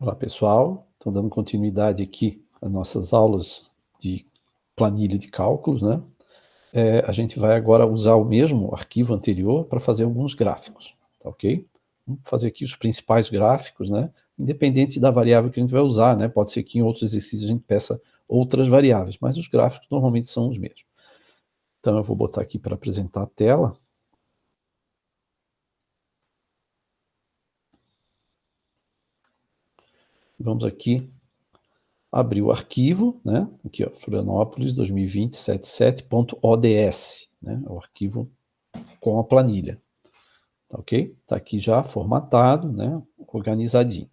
Olá, pessoal. Estou dando continuidade aqui às nossas aulas de planilha de cálculos, né? A gente vai agora usar o mesmo arquivo anterior para fazer alguns gráficos, tá ok? Vamos fazer aqui os principais gráficos, né? Independente da variável que a gente vai usar, né? Pode ser que em outros exercícios a gente peça outras variáveis, mas os gráficos normalmente são os mesmos. Então eu vou botar aqui para apresentar a tela. Vamos aqui abrir o arquivo, né? Aqui, ó, Florianópolis 2020.77.ods, né? É o arquivo com a planilha, tá ok? Tá aqui já formatado, né? Organizadinho,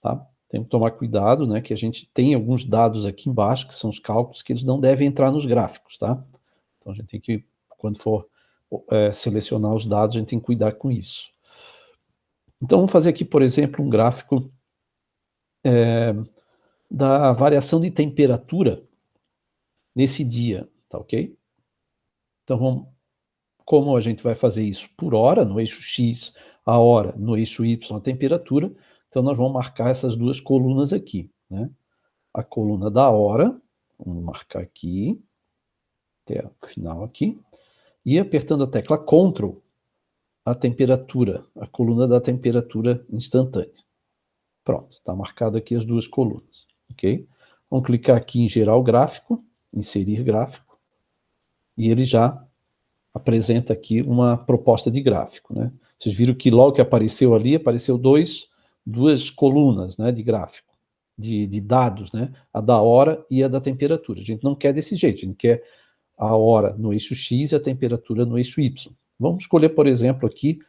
tá? Tem que tomar cuidado, né? Que a gente tem alguns dados aqui embaixo, que são os cálculos, que eles não devem entrar nos gráficos, tá? Então a gente tem que, quando for selecionar os dados, a gente tem que cuidar com isso. Então vamos fazer aqui, por exemplo, um gráfico da variação de temperatura nesse dia, tá ok? Então, como a gente vai fazer isso por hora, no eixo X, a hora, no eixo Y, a temperatura, então nós vamos marcar essas duas colunas aqui, né? A coluna da hora, vamos marcar aqui, até o final aqui, e apertando a tecla Ctrl, a temperatura, a coluna da temperatura instantânea. Pronto, está marcado aqui as duas colunas, ok? Vamos clicar aqui em gerar o gráfico, inserir gráfico, e ele já apresenta aqui uma proposta de gráfico, né? Vocês viram que logo que apareceu ali, apareceu duas colunas, né, de gráfico, de dados, né? A da hora e a da temperatura. A gente não quer desse jeito, a gente quer a hora no eixo X e a temperatura no eixo Y. Vamos escolher, por exemplo, aqui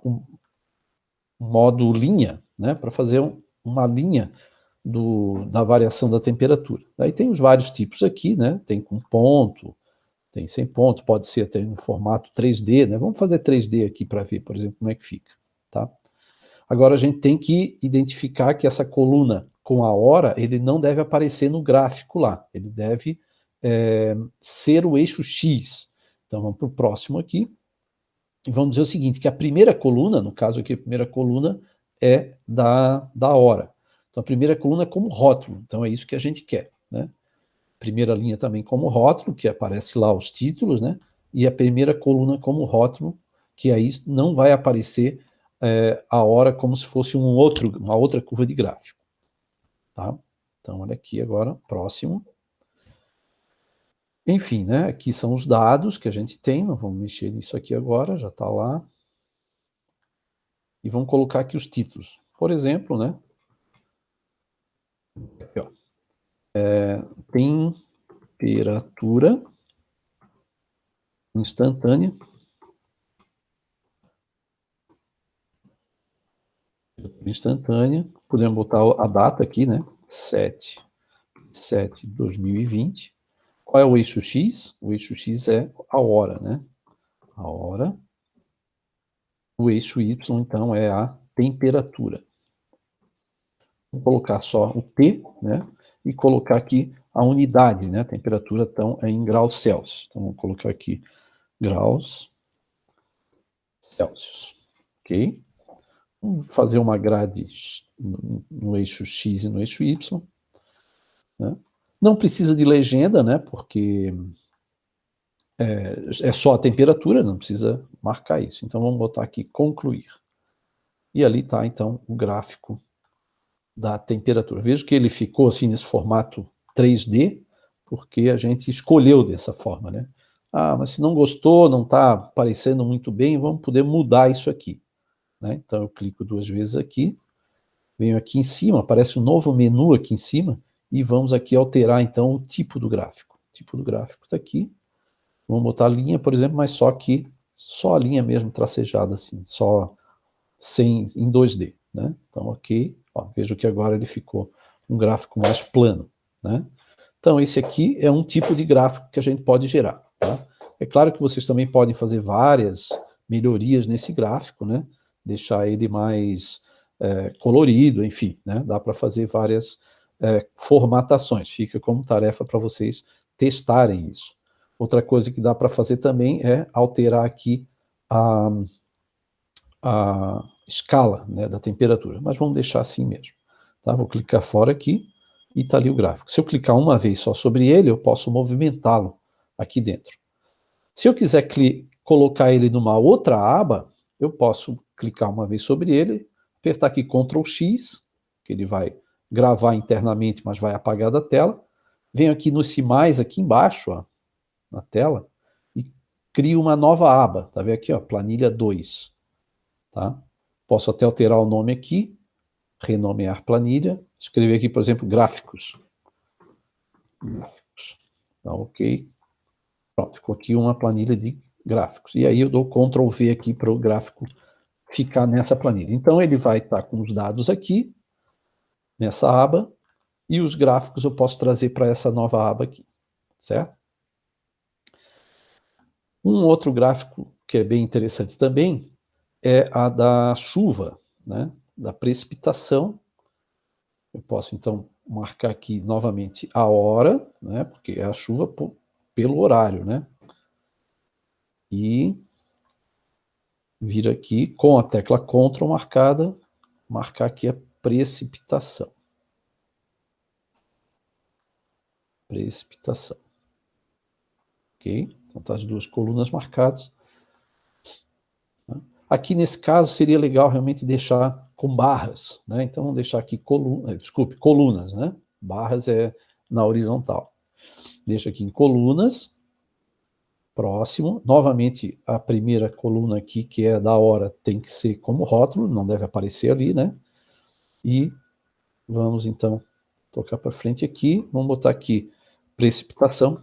um modo linha, né, para fazer uma linha da variação da temperatura. Aí tem os vários tipos aqui, né? Tem com ponto, tem sem ponto, pode ser até no formato 3D, né? Vamos fazer 3D aqui para ver, por exemplo, como é que fica, tá? Agora a gente tem que identificar que essa coluna com a hora, ele não deve aparecer no gráfico lá, ele deve ser o eixo X. Então vamos para o próximo aqui, e vamos dizer o seguinte, que a primeira coluna, no caso aqui a primeira coluna é da hora. Então a primeira coluna é como rótulo, então é isso que a gente quer, né? Primeira linha também como rótulo, que aparece lá os títulos, né? E a primeira coluna como rótulo, que aí não vai aparecer a hora como se fosse uma outra curva de gráfico, tá? Então, olha aqui agora, próximo. Enfim, né? Aqui são os dados que a gente tem, não vamos mexer nisso aqui agora, já está lá. E vamos colocar aqui os títulos. Por exemplo, né? Aqui, ó. Temperatura instantânea. Instantânea. Podemos botar a data aqui, né? 7/7/2020. Qual é o eixo X? O eixo X é a hora, né? A hora. O eixo Y, então, é a temperatura. Vou colocar só o T, né? E colocar aqui a unidade, né? A temperatura, então, é em graus Celsius. Então, vou colocar aqui graus Celsius, ok? Vamos fazer uma grade no eixo X e no eixo Y, né? Não precisa de legenda, né? Porque é só a temperatura, não precisa marcar isso. Então, vamos botar aqui concluir. E ali está, então, o gráfico da temperatura. Veja que ele ficou assim nesse formato 3D, porque a gente escolheu dessa forma, né? Ah, mas se não gostou, não está aparecendo muito bem, vamos poder mudar isso aqui, né? Então eu clico duas vezes aqui, venho aqui em cima, aparece um novo menu aqui em cima, e vamos aqui alterar então o tipo do gráfico. O tipo do gráfico está aqui. Vamos botar a linha, por exemplo, mas só a linha mesmo tracejada assim, só em 2D, né? Então, ok. Ó, vejo que agora ele ficou um gráfico mais plano, né? Então, esse aqui é um tipo de gráfico que a gente pode gerar, tá? É claro que vocês também podem fazer várias melhorias nesse gráfico, né? Deixar ele mais colorido, enfim, né? Dá para fazer várias formatações. Fica como tarefa para vocês testarem isso. Outra coisa que dá para fazer também é alterar aqui a escala, né, da temperatura, mas vamos deixar assim mesmo. Tá? Vou clicar fora aqui e está ali o gráfico. Se eu clicar uma vez só sobre ele, eu posso movimentá-lo aqui dentro. Se eu quiser colocar ele numa outra aba, eu posso clicar uma vez sobre ele, apertar aqui Ctrl X, que ele vai gravar internamente, mas vai apagar da tela. Venho aqui nos mais aqui embaixo, ó, na tela, e crio uma nova aba. Tá vendo aqui, ó, planilha 2. Tá? Posso até alterar o nome aqui, renomear planilha, escrever aqui, por exemplo, gráficos. Gráficos. Tá, ok. Pronto, ficou aqui uma planilha de gráficos. E aí eu dou Ctrl V aqui para o gráfico ficar nessa planilha. Então ele vai estar com os dados aqui, nessa aba, e os gráficos eu posso trazer para essa nova aba aqui, certo? Um outro gráfico que é bem interessante também é a da chuva, né? Da precipitação. Eu posso, então, marcar aqui novamente a hora, né? Porque é a chuva pelo horário, né? E vir aqui com a tecla Ctrl marcada, marcar aqui a precipitação. Precipitação. Ok? Então tá as duas colunas marcadas. Aqui nesse caso seria legal realmente deixar com barras, né? Então vamos deixar aqui colunas, né? Barras é na horizontal. Deixa aqui em colunas. Próximo, novamente a primeira coluna aqui, que é da hora, tem que ser como rótulo, não deve aparecer ali, né? E vamos então tocar para frente aqui, vamos botar aqui precipitação.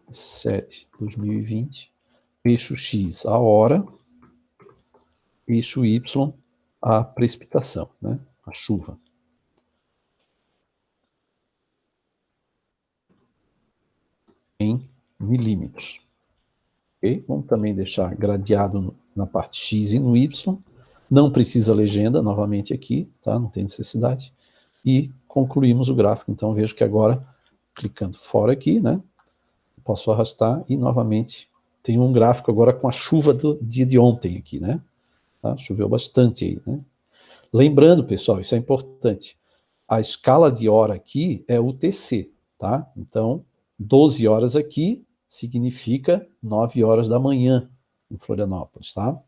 7/2020, eixo X a hora, eixo Y a precipitação, né? A chuva. Em milímetros. Okay? Vamos também deixar gradeado na parte X e no Y. Não precisa legenda, novamente aqui, tá? Não tem necessidade. E concluímos o gráfico. Então, vejo que agora, clicando fora aqui, né? Posso arrastar e, novamente, tem um gráfico agora com a chuva do dia de ontem aqui, né? Tá? Choveu bastante aí, né? Lembrando, pessoal, isso é importante. A escala de hora aqui é UTC, tá? Então, 12 horas aqui significa 9 horas da manhã em Florianópolis, tá?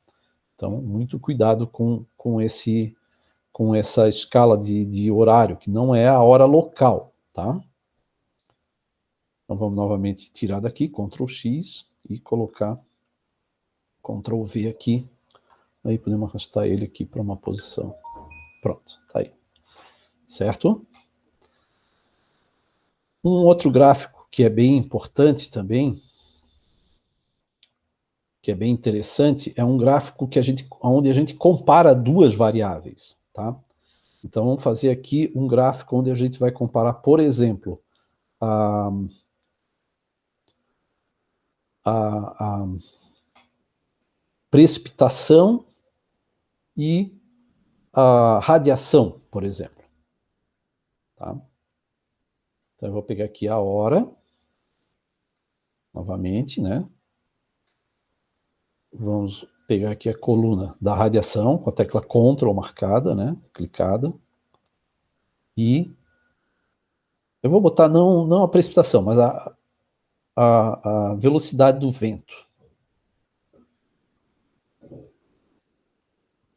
Então, muito cuidado com essa escala de horário, que não é a hora local, tá? Então, vamos novamente tirar daqui, Ctrl X, e colocar Ctrl V aqui. Aí podemos arrastar ele aqui para uma posição. Pronto, tá aí. Certo? Um outro gráfico que é bem importante também, que é bem interessante, é um gráfico onde a gente compara duas variáveis, tá? Então, vamos fazer aqui um gráfico onde a gente vai comparar, por exemplo, a precipitação e a radiação, por exemplo. Tá? Então, eu vou pegar aqui a hora, novamente, né? Vamos pegar aqui a coluna da radiação, com a tecla Ctrl marcada, né? Clicada. E eu vou botar não a precipitação, mas a velocidade do vento.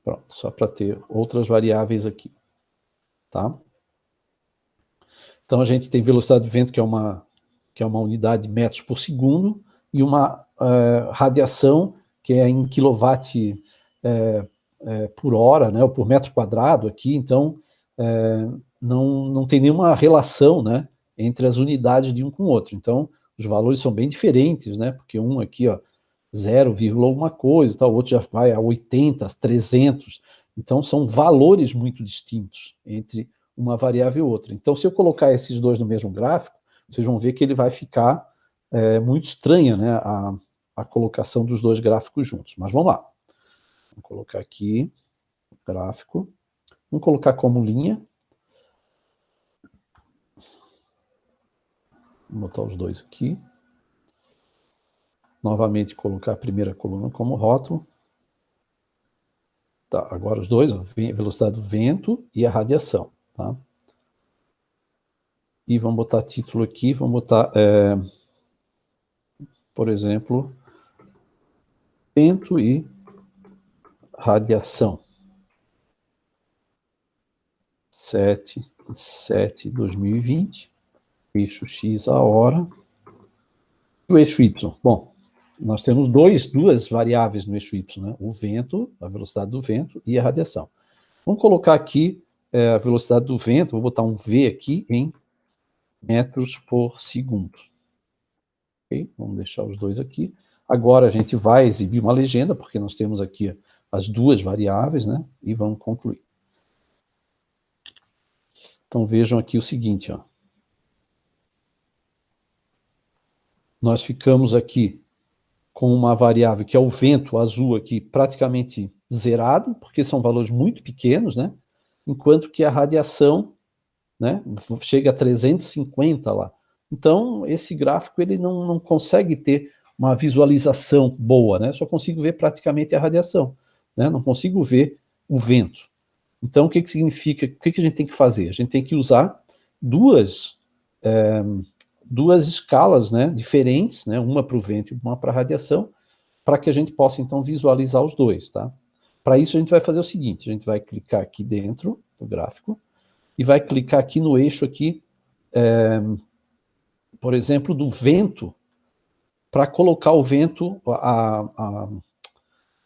Pronto, só para ter outras variáveis aqui. Tá? Então a gente tem velocidade do vento, que é uma unidade de metros por segundo, e uma radiação, que é em quilowatt por hora, né, ou por metro quadrado aqui. Então não tem nenhuma relação, né, entre as unidades de um com o outro. Então os valores são bem diferentes, né, porque um aqui, ó, 0, alguma coisa, tal, o outro já vai a 80, 300. Então são valores muito distintos entre uma variável e outra. Então, se eu colocar esses dois no mesmo gráfico, vocês vão ver que ele vai ficar muito estranha, né, a colocação dos dois gráficos juntos. Mas vamos lá. Vou colocar aqui o gráfico. Vamos colocar como linha. Vou botar os dois aqui. novamente colocar a primeira coluna como rótulo. Tá, agora os dois, ó, velocidade do vento e a radiação, tá? E vamos botar título aqui, vamos botar, por exemplo, vento e radiação. 7/7/2020, eixo X a hora, e o eixo Y. Bom, nós temos duas variáveis no eixo Y, né? O vento, a velocidade do vento e a radiação. Vamos colocar aqui a velocidade do vento, vou botar um V aqui em metros por segundo. Okay? Vamos deixar os dois aqui. Agora a gente vai exibir uma legenda, porque nós temos aqui as duas variáveis, né? E vamos concluir. Então vejam aqui o seguinte, ó. Nós ficamos aqui com uma variável que é o vento azul aqui praticamente zerado, porque são valores muito pequenos, né? Enquanto que a radiação, né, chega a 350 lá. Então, esse gráfico ele não consegue ter uma visualização boa, né? Só consigo ver praticamente a radiação, né? Não consigo ver o vento. Então, o que significa? O que a gente tem que fazer? A gente tem que usar duas escalas, né, diferentes, né, uma para o vento e uma para a radiação, para que a gente possa, então, visualizar os dois, tá? Para isso, a gente vai fazer o seguinte, a gente vai clicar aqui dentro do gráfico e vai clicar aqui no eixo aqui, por exemplo, do vento, para colocar o vento, a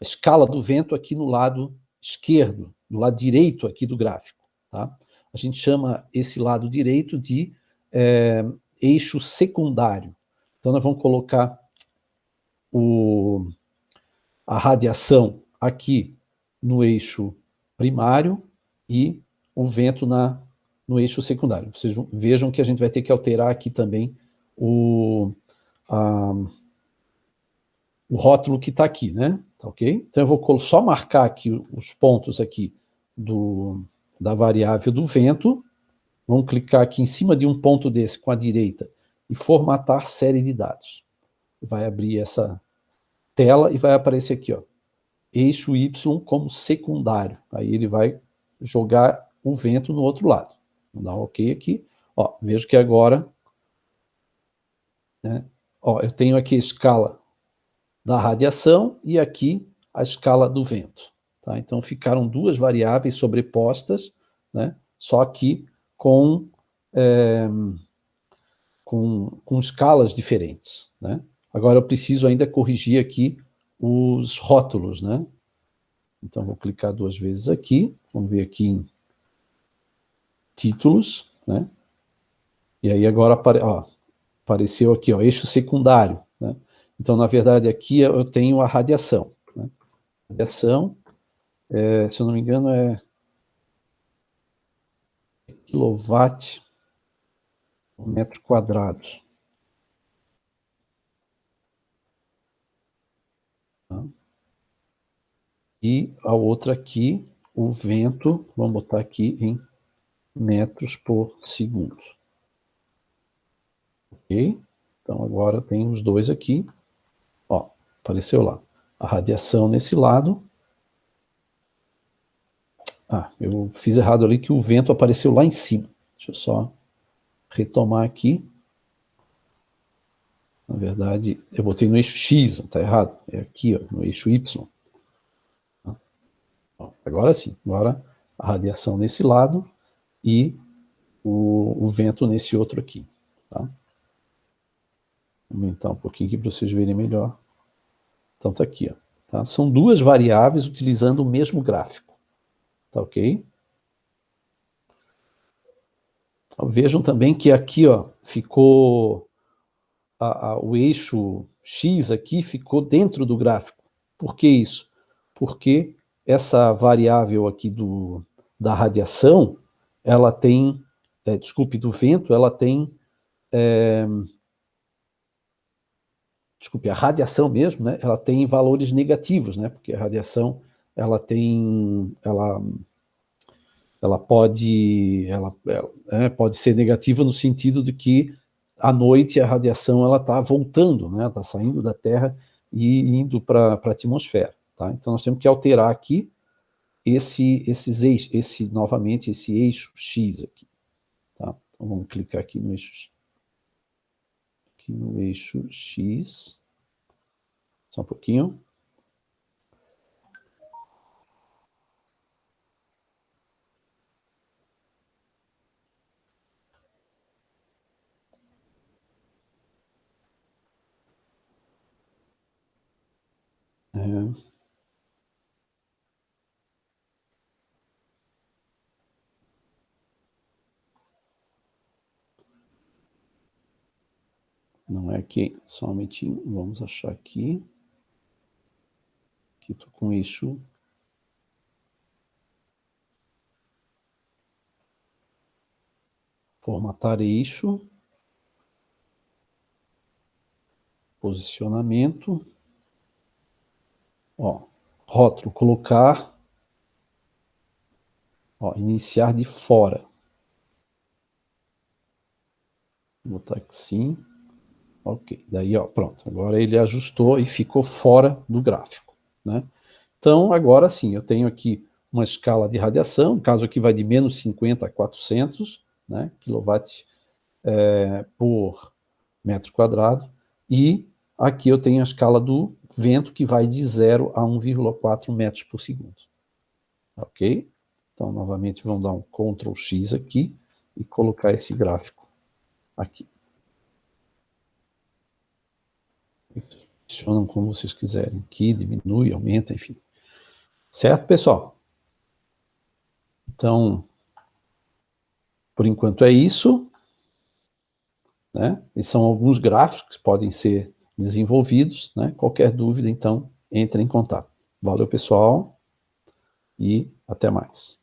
escala do vento aqui no lado esquerdo, no lado direito aqui do gráfico, tá? A gente chama esse lado direito de eixo secundário. Então, nós vamos colocar a radiação aqui no eixo primário e o vento no eixo secundário. Vocês vejam que a gente vai ter que alterar aqui também o rótulo que está aqui, né? Tá, ok? Então eu vou só marcar aqui os pontos aqui da variável do vento. Vamos clicar aqui em cima de um ponto desse com a direita e formatar série de dados. Vai abrir essa tela e vai aparecer aqui, ó, eixo Y como secundário. Aí ele vai jogar o vento no outro lado. Vou dar um OK aqui. Ó, vejo que agora, né, ó, eu tenho aqui a escala da radiação e aqui a escala do vento. Tá? Então ficaram duas variáveis sobrepostas, né, só que com escalas diferentes, né? Agora eu preciso ainda corrigir aqui os rótulos, né? Então vou clicar duas vezes aqui, vamos ver aqui em títulos, né? E aí agora apareceu aqui, ó, eixo secundário, né? Então na verdade aqui eu tenho a radiação, né? Radiação, se eu não me engano é quilowatt por metro quadrado. Tá? E a outra aqui, o vento, vamos botar aqui em metros por segundo. Ok? Então agora tem os dois aqui. Ó, apareceu lá. A radiação nesse lado. Ah, eu fiz errado ali que o vento apareceu lá em cima. Deixa eu só retomar aqui. Na verdade, eu botei no eixo X, tá errado. É aqui, ó, no eixo Y. Agora sim, agora a radiação nesse lado e o vento nesse outro aqui. Tá? Vou aumentar um pouquinho aqui para vocês verem melhor. Então tá aqui, ó. Tá? São duas variáveis utilizando o mesmo gráfico. Tá ok? Vejam também que aqui, ó, ficou o eixo X aqui ficou dentro do gráfico. Por que isso? Porque essa variável aqui da radiação, ela tem, desculpe, do vento, ela tem, desculpe, a radiação mesmo, né? Ela tem valores negativos, né? Porque a radiação, ela tem, ela pode ser negativa no sentido de que à noite a radiação ela está voltando, né? Está saindo da Terra e indo para a atmosfera, tá? Então nós temos que alterar aqui esses eixos, novamente esse eixo X aqui, tá? Então vamos clicar aqui no eixo X, só um pouquinho. Não é aqui, só um momentinho, vamos achar aqui. Aqui estou com eixo. Formatar eixo. Posicionamento. Ó, rótulo, colocar. Ó, iniciar de fora. Vou botar aqui sim. Ok, daí ó, pronto. Agora ele ajustou e ficou fora do gráfico, né? Então, agora sim, eu tenho aqui uma escala de radiação, no caso aqui vai de menos 50 a 400, né, quilowatt por metro quadrado, e aqui eu tenho a escala do vento, que vai de 0 a 1,4 metros por segundo. Ok? Então, novamente, vamos dar um Ctrl X aqui e colocar esse gráfico aqui. Funcionam como vocês quiserem, aqui diminui, aumenta, enfim. Certo, pessoal? Então, por enquanto é isso, né? E são alguns gráficos que podem ser desenvolvidos, né? Qualquer dúvida, então, entre em contato. Valeu, pessoal, e até mais.